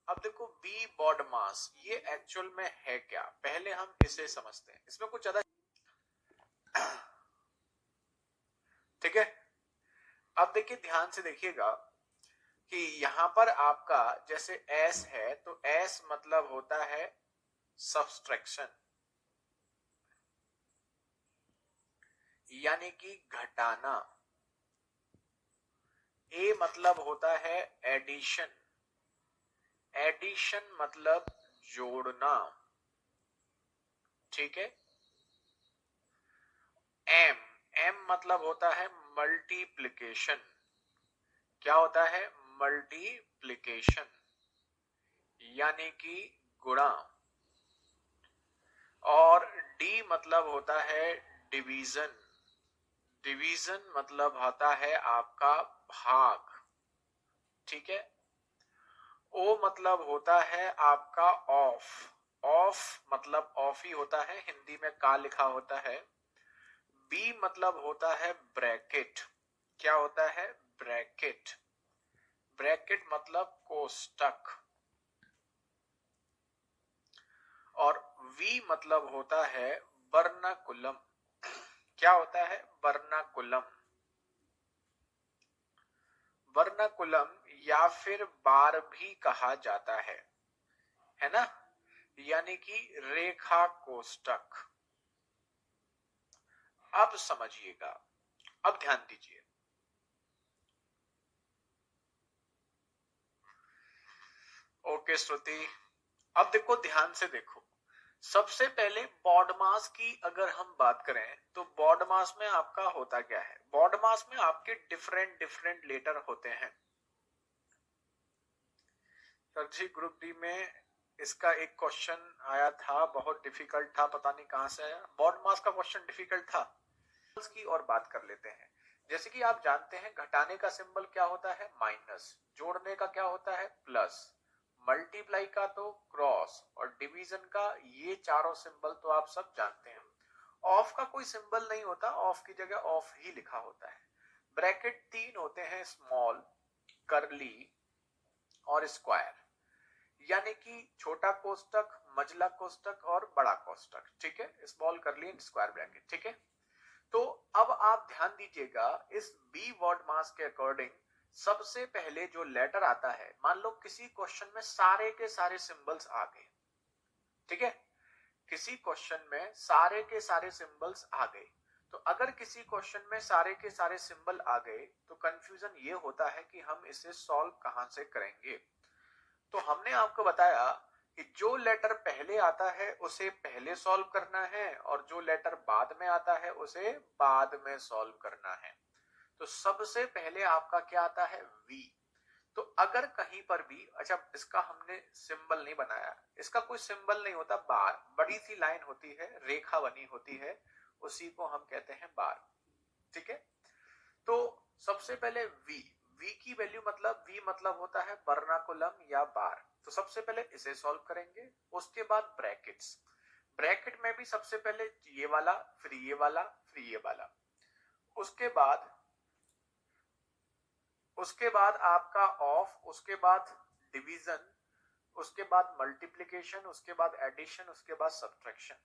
अब देखो B baud मास ये एक्चुअल में है क्या, पहले हम इसे समझते हैं, इसमें कुछ ज्यादा ठीक है। अब देखिए ध्यान से देखिएगा कि यहां पर आपका जैसे S है तो S मतलब होता है सब्सट्रैक्शन, यानी कि घटाना। A मतलब होता है एडिशन, एडिशन मतलब जोड़ना, ठीक है। M, M मतलब होता है मल्टीप्लिकेशन, क्या होता है, मल्टीप्लिकेशन यानी कि गुणा। और D मतलब होता है डिवीजन, डिवीजन मतलब होता है आपका भाग, ठीक है। O मतलब होता है आपका ऑफ, ऑफ मतलब ऑफ ही होता है, हिंदी में का लिखा होता है। B मतलब होता है ब्रैकेट, क्या होता है, ब्रैकेट, ब्रैकेट मतलब कोष्टक। और V मतलब होता है वर्नाकुलम, क्या होता है, वर्नाकुलम, वर्नाकुलम या फिर बार भी कहा जाता है ना, यानी कि रेखा कोष्टक। अब समझिएगा, अब ध्यान दीजिए। ओके श्रुति, अब देखो ध्यान से देखो, सबसे पहले बॉड मास की अगर हम बात करें तो बॉड मास में आपका होता क्या है, बॉड मास में आपके डिफरेंट डिफरेंट लेटर होते हैं। सर जी ग्रुप डी में इसका एक क्वेश्चन आया था, बहुत डिफिकल्ट था, पता नहीं कहां से आया, बॉड मास का क्वेश्चन डिफिकल्ट था। की और बात कर लेते हैं। जैसे कि आप जानते हैं घटाने का सिंबल क्या होता है, माइनस, जोड़ने का क्या होता है, प्लस, मल्टीप्लाई का तो क्रॉस, और डिवीजन का ये चारों सिंबल तो आप सब जानते हैं। ऑफ का कोई सिंबल नहीं होता, ऑफ की जगह ऑफ ही लिखा होता है। ब्रैकेट तीन होते हैं, स्मॉल, करली और स्क्वायर, यानी कि छोटा कोष्टक, मझला कोष्टक और बड़ा कोष्टक, ठीक है, स्मॉल, करली एंड स्क्वायर ब्रैकेट, ठीक है। तो अब आप ध्यान दीजिएगा, इस बी वर्ड मास के अकॉर्डिंग सबसे पहले जो लेटर आता है, मान लो किसी क्वेश्चन में सारे के सारे सिंबल्स आ गए, ठीक है, किसी क्वेश्चन में सारे के सारे सिंबल्स आ गए, तो अगर किसी क्वेश्चन में सारे के सारे सिंबल आ गए तो कंफ्यूजन ये होता है कि हम इसे सॉल्व कहां से करेंगे। तो हमने आपको बताया कि जो लेटर पहले आता है उसे पहले सॉल्व करना है, और जो लेटर बाद में आता है उसे बाद में सॉल्व करना है। तो सबसे पहले आपका क्या आता है, V। तो अगर कहीं पर भी, अच्छा इसका हमने सिंबल नहीं बनाया, इसका कोई सिंबल नहीं होता, बार, बड़ी सी लाइन होती है, रेखा बनी होती है, उसी को हम कहते हैं बार, ठीक है। तो सबसे पहले V, V की वैल्यू मतलब, V मतलब होता है वर्नाकुलम या बार, तो सबसे पहले इसे सॉल्व करेंगे। उसके बाद ब्रैकेट्स, ब्रैकेट में भी सबसे पहले ये वाला, फिर ये वाला, फिर ये वाला, उसके बाद आपका ऑफ, उसके बाद डिवीजन, उसके बाद मल्टीप्लिकेशन, उसके बाद एडिशन, उसके बाद सब्ट्रैक्शन,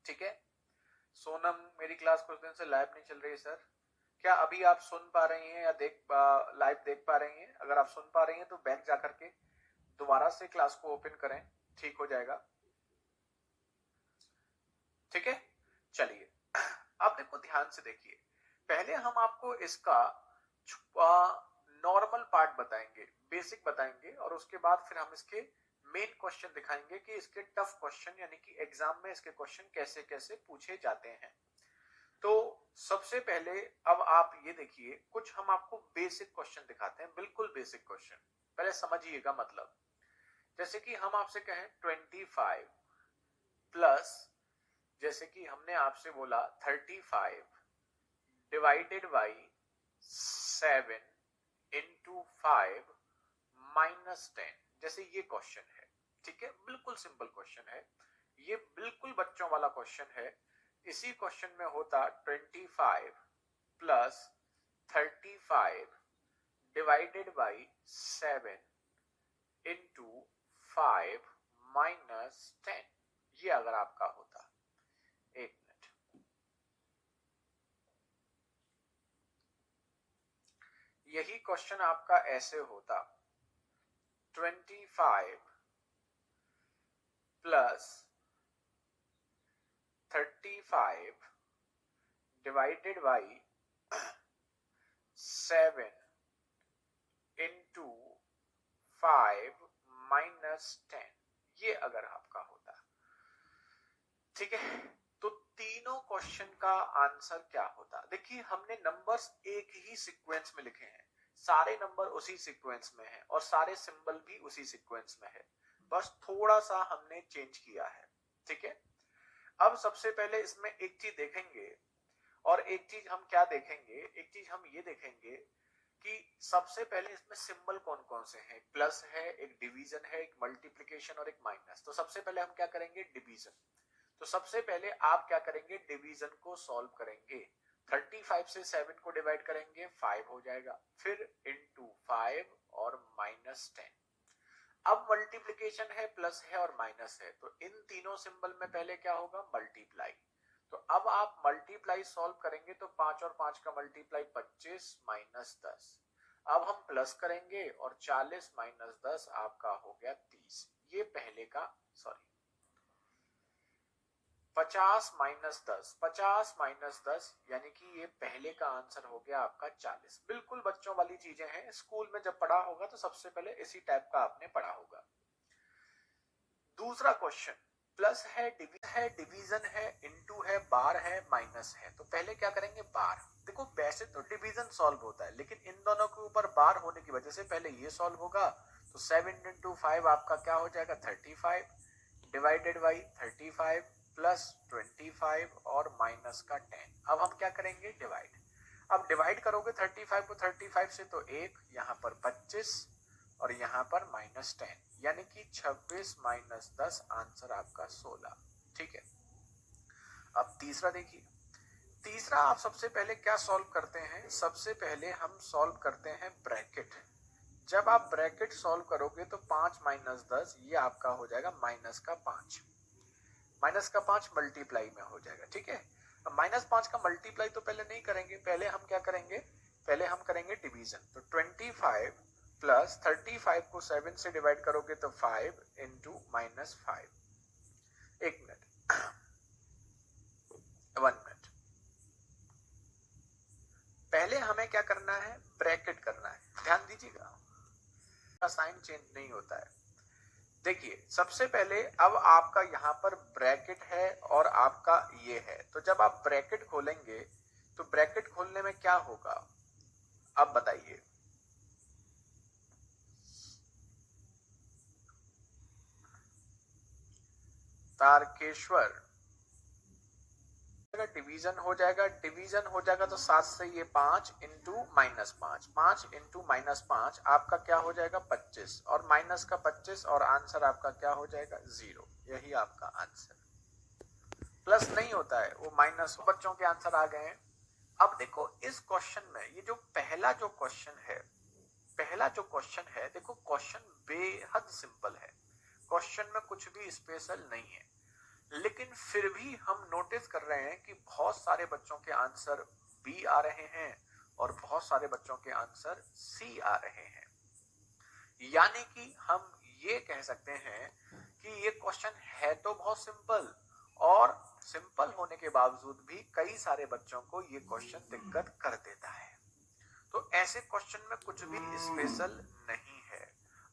ठीक है। सोनम मेरी क्लास कुछ दिन से लाइव नहीं चल रही है सर, क्या अभी आप सुन पा रही हैं या लाइव देख पा रही हैं? अगर आप सुन पा रही हैं तो बैक जाकर के दोबारा से क्लास को ओपन करें, ठीक हो जाएगा, ठीक है। चलिए अब देखो ध्यान से देखिए, पहले हम आपको इसका नॉर्मल पार्ट बताएंगे, बेसिक बताएंगे, और उसके बाद फिर हम इसके मेन क्वेश्चन दिखाएंगे कि इसके टफ क्वेश्चन, यानी कि एग्जाम में इसके क्वेश्चन कैसे कैसे पूछे जाते हैं। तो सबसे पहले अब आप ये देखिए, कुछ हम आपको बेसिक क्वेश्चन दिखाते हैं, बिल्कुल बेसिक क्वेश्चन, पहले समझिएगा। मतलब जैसे कि हम आपसे कहें 25 प्लस, जैसे कि हमने आपसे बोला 35 डिवाइडेड बाई 7 इंटू 5 माइनस 10, जैसे ये क्वेश्चन है, ठीक है, बिल्कुल सिंपल क्वेश्चन है, ये बिल्कुल बच्चों वाला क्वेश्चन है। इसी क्वेश्चन में होता 25 plus 35 divided by 7 into 5 minus 10, ये अगर आपका होता। एक मिनट, यही क्वेश्चन आपका ऐसे होता, 25 plus 35 divided by 7 into 5 minus 10, ये अगर आपका होता। ठीक है, तो तीनों क्वेश्चन का आंसर क्या होता? देखिए, हमने नंबर्स एक ही सीक्वेंस में लिखे हैं, सारे नंबर उसी सीक्वेंस में हैं और सारे सिंबल भी उसी सीक्वेंस में है, बस थोड़ा सा हमने चेंज किया है। ठीक है, अब सबसे पहले इसमें एक चीज देखेंगे, और एक चीज हम क्या देखेंगे, एक चीज हम ये देखेंगे कि सबसे पहले इसमें सिंबल कौन कौन से हैं। प्लस है, एक डिवीजन है, एक मल्टीप्लिकेशन और एक माइनस। तो सबसे पहले हम क्या करेंगे, डिवीजन। तो सबसे पहले आप क्या करेंगे, डिवीजन को सॉल्व करेंगे। 35 से 7 को डिवाइड करेंगे, 5 हो जाएगा, फिर इंटू 5 और माइनस 10। अब मल्टीप्लिकेशन है, प्लस है और माइनस है, तो इन तीनों सिंबल में पहले क्या होगा, मल्टीप्लाई। तो अब आप मल्टीप्लाई सॉल्व करेंगे तो 5 और 5 का मल्टीप्लाई 25 माइनस 10। अब हम प्लस करेंगे और 40 माइनस 10 आपका हो गया 30। ये पहले का, सॉरी 50 माइनस 10, 50 माइनस 10 यानी कि ये पहले का आंसर हो गया आपका 40। बिल्कुल बच्चों वाली चीजें हैं, स्कूल में जब पढ़ा होगा तो सबसे पहले इसी टाइप का आपने पढ़ा होगा। दूसरा क्वेश्चन, प्लस है, डिवीजन है, इनटू है, बार है, माइनस है। तो पहले क्या करेंगे, बार। देखो वैसे तो डिवीजन सॉल्व होता है, लेकिन इन दोनों के ऊपर बार होने की वजह से पहले ये सॉल्व होगा। तो 7 इंटू 5 आपका क्या हो जाएगा, 35 डिवाइडेड बाई 35 प्लस 25 और माइनस का 10। अब हम क्या करेंगे, डिवाइड। अब डिवाइड करोगे 35 को 35 से तो 1, यहाँ पर 25 और यहाँ पर माइनस 10, यानी कि 26 माइनस 10 आंसर आपका 16। ठीक है, अब तीसरा देखिए। तीसरा आप सबसे पहले क्या सॉल्व करते हैं, सबसे पहले हम सॉल्व करते हैं ब्रैकेट। जब आप ब्रैकेट सॉल्व करोगे तो 5 माइनस 10 ये आपका हो जाएगा माइनस का 5। माइनस का 5 मल्टीप्लाई में हो जाएगा। ठीक है, अब माइनस 5 का मल्टीप्लाई तो पहले नहीं करेंगे, पहले हम क्या करेंगे, पहले हम करेंगे डिवीजन। तो 25 प्लस 35 को 7 से डिवाइड करोगे तो 5 इंटू माइनस 5। एक मिनट, 1 मिनट, पहले हमें क्या करना है, ब्रैकेट करना है। ध्यान दीजिएगा, साइन चेंज नहीं होता है। देखिए सबसे पहले अब आपका यहाँ पर ब्रैकेट है और आपका ये है, तो जब आप ब्रैकेट खोलेंगे तो ब्रैकेट खोलने में क्या होगा, अब बताइए। तारकेश्वर, डिवीजन हो जाएगा, डिवीजन हो जाएगा तो 7 से ये 5 इंटू माइनस 5, 5 इंटू माइनस 5 आपका क्या हो जाएगा 25, और माइनस का 25 और आंसर आपका क्या हो जाएगा 0। यही आपका आंसर। प्लस नहीं होता है, वो माइनस। बच्चों के आंसर आ गए हैं। अब देखो इस क्वेश्चन में ये जो पहला जो क्वेश्चन है, पहला जो क्वेश्चन है, देखो क्वेश्चन बेहद सिंपल है, क्वेश्चन में कुछ भी स्पेशल नहीं है, लेकिन फिर भी हम नोटिस कर रहे हैं कि बहुत सारे बच्चों के आंसर बी आ रहे हैं और बहुत सारे बच्चों के आंसर सी आ रहे हैं। यानी कि हम ये कह सकते हैं कि ये क्वेश्चन है तो बहुत सिंपल, और सिंपल होने के बावजूद भी कई सारे बच्चों को ये क्वेश्चन दिक्कत कर देता है। तो ऐसे क्वेश्चन में कुछ भी स्पेशल नहीं है।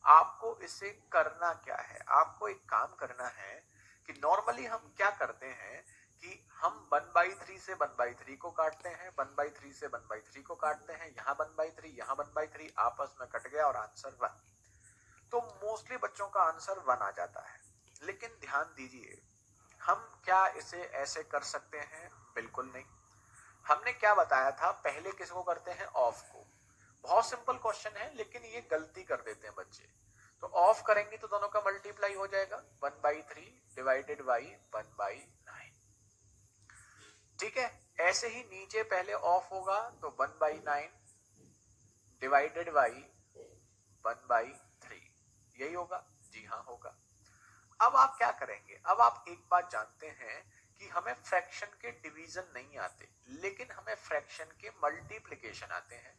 आपको इसे करना क्या है, आपको एक काम करना है कि नॉर्मली हम क्या करते हैं कि हम 1/3 से 1/3 को काटते हैं, 1/3 से 1/3 को काटते हैं, यहाँ 1/3 यहाँ 1/3 आपस में कट गया और आंसर 1। तो मोस्टली बच्चों का आंसर 1 आ जाता है। लेकिन ध्यान दीजिए, हम क्या इसे ऐसे कर सकते हैं, बिल्कुल नहीं। हमने क्या बताया था, पहले किसको करते हैं, ऑफ को। बहुत सिंपल क्वेश्चन है लेकिन ये गलती कर देते हैं बच्चे। तो ऑफ करेंगे तो दोनों का मल्टीप्लाई हो जाएगा, 1/3 डिवाइडेड बाई 1/9। ठीक है, ऐसे ही नीचे पहले ऑफ होगा तो 1/9 डिवाइडेड बाई 1/3, यही होगा। जी हाँ होगा। अब आप क्या करेंगे, अब आप एक बात जानते हैं कि हमें फ्रैक्शन के डिवीजन नहीं आते, लेकिन हमें फ्रैक्शन के मल्टीप्लिकेशन आते हैं।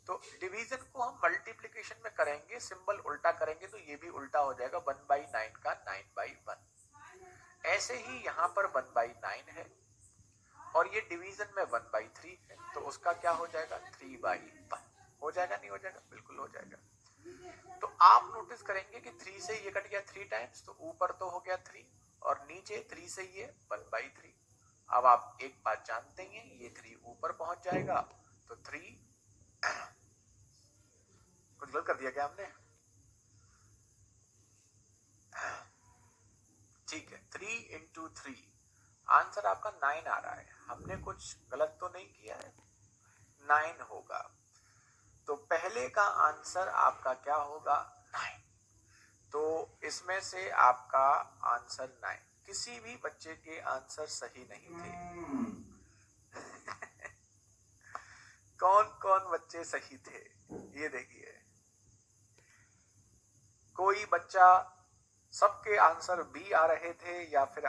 तो डिवीजन को हम मल्टीप्लिकेशन में करेंगे, सिंबल उल्टा करेंगे तो ये भी उल्टा हो जाएगा, 1/9 का 9/1। ऐसे ही यहाँ पर 1/9 है और ये डिवीजन में 1/3 है, तो उसका क्या हो जाएगा, 3/1 हो जाएगा। नहीं हो जाएगा, बिल्कुल हो जाएगा। तो आप नोटिस करेंगे कि 3 से ये कट गया 3 टाइम्स, तो ऊपर तो हो गया 3 और नीचे 3 से ये 1/3। अब आप एक बात जानते हैं, ये 3 ऊपर पहुंच जाएगा तो 3 कुछ गलत कर दिया क्या हमने? ठीक है, 3 इंटू 3 आंसर आपका 9 आ रहा है। हमने कुछ गलत तो नहीं किया है, 9 होगा। तो पहले का आंसर आपका क्या होगा, 9। तो इसमें से आपका आंसर 9। किसी भी बच्चे के आंसर सही नहीं थे। कौन कौन बच्चे सही थे ये देखिए। कोई बच्चा, सबके आंसर बी आ रहे थे या फिर